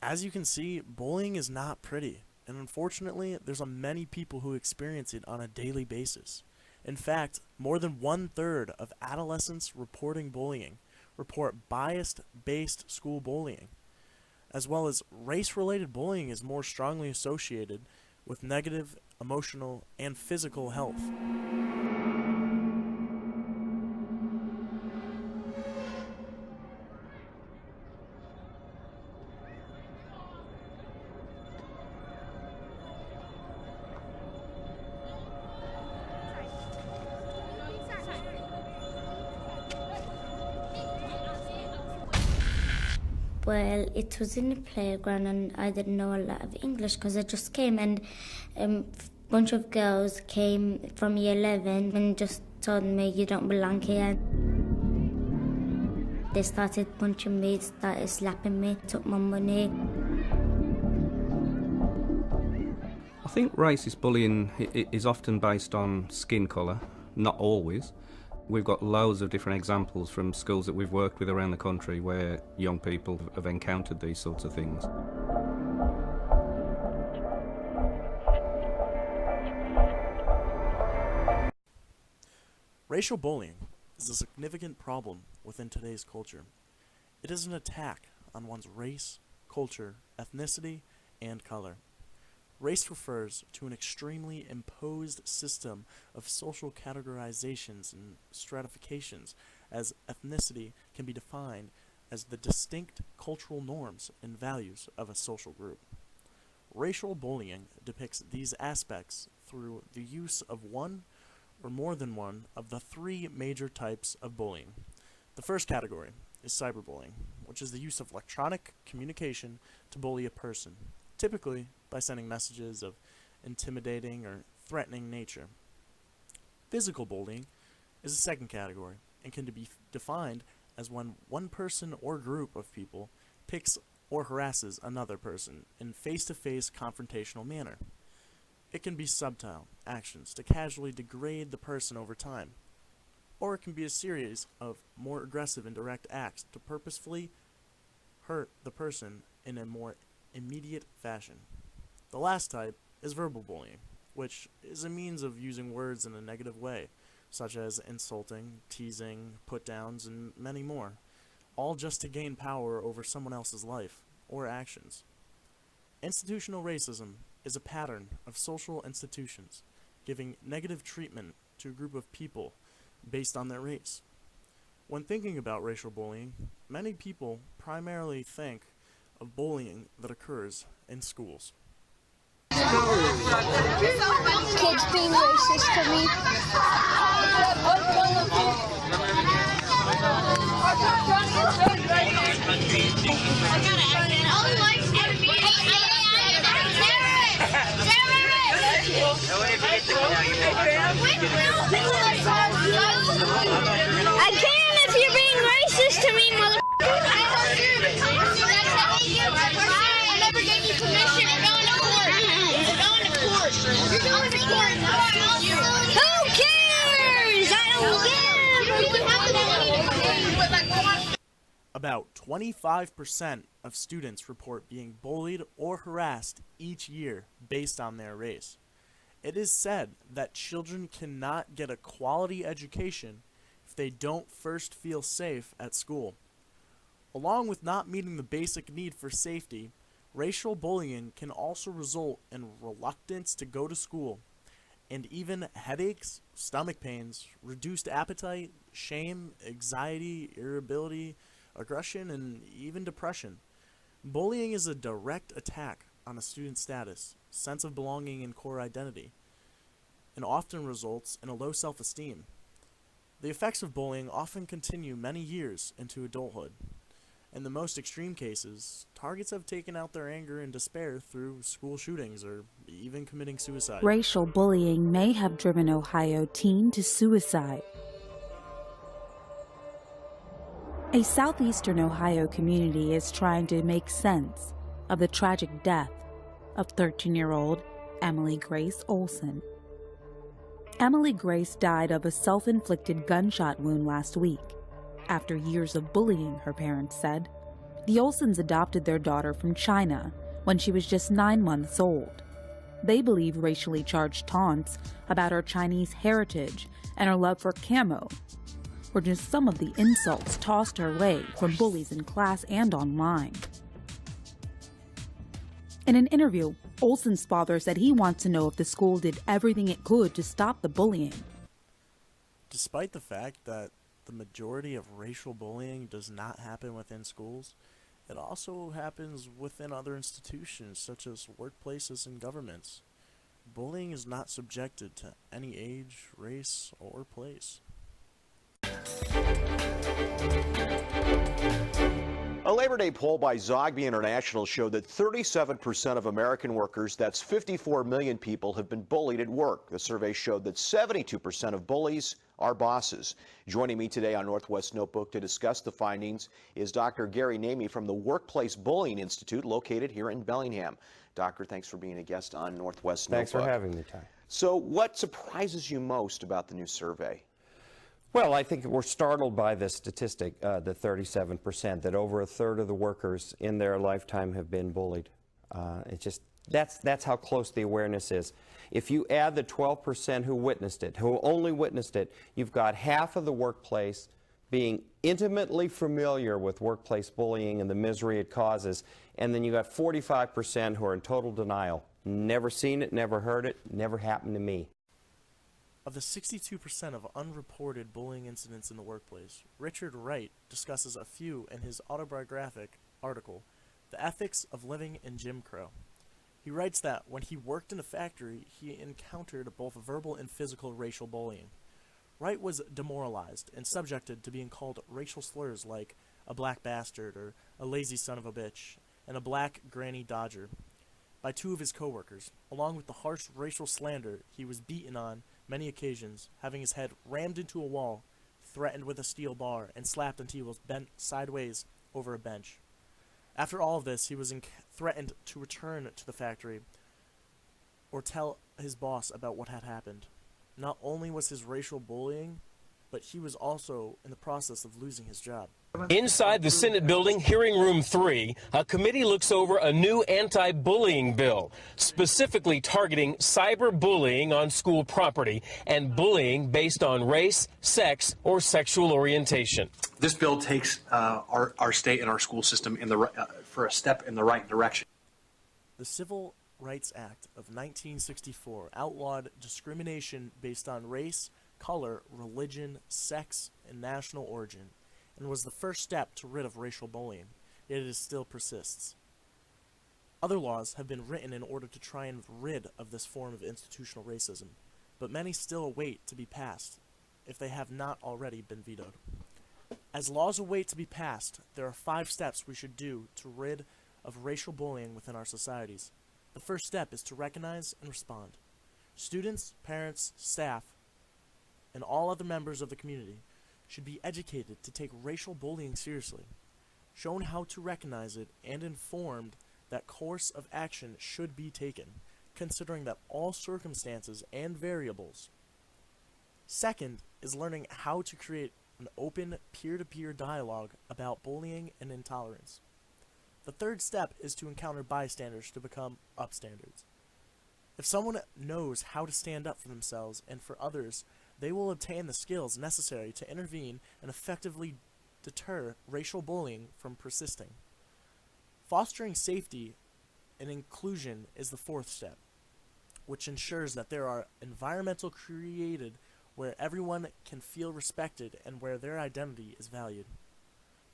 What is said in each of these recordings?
As you can see, bullying is not pretty, and unfortunately, there's many people who experience it on a daily basis. In fact, more than 1/3 of adolescents reporting bullying report bias-based school bullying, as well as race-related bullying is more strongly associated with negative emotional and physical health. Well, it was in the playground and I didn't know a lot of English because I just came and a bunch of girls came from year 11 and just told me you don't belong here. They started punching me, started slapping me, took my money. I think racist bullying is often based on skin colour, not always. We've got loads of different examples from schools that we've worked with around the country where young people have encountered these sorts of things. Racial bullying is a significant problem within today's culture. It is an attack on one's race, culture, ethnicity, and color. Race refers to an extremely imposed system of social categorizations and stratifications, as ethnicity can be defined as the distinct cultural norms and values of a social group. Racial bullying depicts these aspects through the use of one or more than one of the three major types of bullying. The first category is cyberbullying, which is the use of electronic communication to bully a person, typically by sending messages of intimidating or threatening nature. Physical bullying is a second category and can be defined as when one person or group of people picks or harasses another person in face-to-face confrontational manner. It can be subtle actions to casually degrade the person over time, or it can be a series of more aggressive and direct acts to purposefully hurt the person in a more immediate fashion. The last type is verbal bullying, which is a means of using words in a negative way, such as insulting, teasing, put-downs, and many more, all just to gain power over someone else's life or actions. Institutional racism is a pattern of social institutions giving negative treatment to a group of people based on their race. When thinking about racial bullying, many people primarily think of bullying that occurs in schools. Kids being racist to me. Again, if you're being racist to me, mother. I never gave you permission. We're going to court. We're going to court. You're going to court. Who cares? I don't care. About 25% of students report being bullied or harassed each year based on their race. It is said that children cannot get a quality education if they don't first feel safe at school. Along with not meeting the basic need for safety, racial bullying can also result in reluctance to go to school, and even headaches, stomach pains, reduced appetite, shame, anxiety, irritability, aggression, and even depression. Bullying is a direct attack on a student's status, sense of belonging, and core identity, and often results in a low self-esteem. The effects of bullying often continue many years into adulthood. In the most extreme cases, targets have taken out their anger and despair through school shootings or even committing suicide. Racial bullying may have driven Ohio teen to suicide. A southeastern Ohio community is trying to make sense of the tragic death of 13-year-old Emily Grace Olson. Emily Grace died of a self-inflicted gunshot wound last week after years of bullying, her parents said. The Olsons adopted their daughter from China when she was just 9 months old. They believe racially charged taunts about her Chinese heritage and her love for camo were just some of the insults tossed her way from bullies in class and online. In an interview, Olson's father said he wants to know if the school did everything it could to stop the bullying. Despite the fact that the majority of racial bullying does not happen within schools, it also happens within other institutions such as workplaces and governments. Bullying is not subjected to any age, race, or place. A Labor Day poll by Zogby International showed that 37% of American workers, that's 54 million people, have been bullied at work. The survey showed that 72% of bullies are bosses. Joining me today on Northwest Notebook to discuss the findings is Dr. Gary Namey from the Workplace Bullying Institute located here in Bellingham. Doctor, thanks for being a guest on Northwest Notebook. Thanks for having me, Ty. So what surprises you most about the new survey? Well, I think we're startled by the statistic, the 37%, that over a third of the workers in their lifetime have been bullied. That's how close the awareness is. If you add the 12% who witnessed it, who only witnessed it, you've got half of the workplace being intimately familiar with workplace bullying and the misery it causes, and then you got 45% who are in total denial. Never seen it, never heard it, never happened to me. Of the 62% of unreported bullying incidents in the workplace, Richard Wright discusses a few in his autobiographic article, The Ethics of Living in Jim Crow. He writes that when he worked in a factory, he encountered both verbal and physical racial bullying. Wright was demoralized and subjected to being called racial slurs like a black bastard or a lazy son of a bitch and a black granny dodger by two of his coworkers. Along with the harsh racial slander, he was beaten on many occasions, having his head rammed into a wall, threatened with a steel bar, and slapped until he was bent sideways over a bench. After all of this, he was threatened to return to the factory or tell his boss about what had happened. Not only was his racial bullying, but he was also in the process of losing his job. Inside the Senate building, hearing room 3, a committee looks over a new anti-bullying bill, specifically targeting cyberbullying on school property and bullying based on race, sex, or sexual orientation. This bill takes our state and our school system for a step in the right direction. The Civil Rights Act of 1964 outlawed discrimination based on race, color, religion, sex, and national origin, and was the first step to rid of racial bullying, yet it still persists. Other laws have been written in order to try and rid of this form of institutional racism, but many still await to be passed, if they have not already been vetoed. As laws await to be passed, there are 5 steps we should do to rid of racial bullying within our societies. The first step is to recognize and respond. Students, parents, staff, and all other members of the community should be educated to take racial bullying seriously, shown how to recognize it, and informed that course of action should be taken, considering that all circumstances and variables. Second is learning how to create an open peer-to-peer dialogue about bullying and intolerance. The third step is to encounter bystanders to become upstanders. If someone knows how to stand up for themselves and for others, they will obtain the skills necessary to intervene and effectively deter racial bullying from persisting. Fostering safety and inclusion is the 4th step, which ensures that there are environments created where everyone can feel respected and where their identity is valued.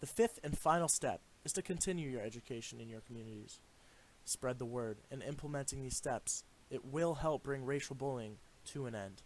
The 5th and final step is to continue your education in your communities. Spread the word, and implementing these steps, it will help bring racial bullying to an end.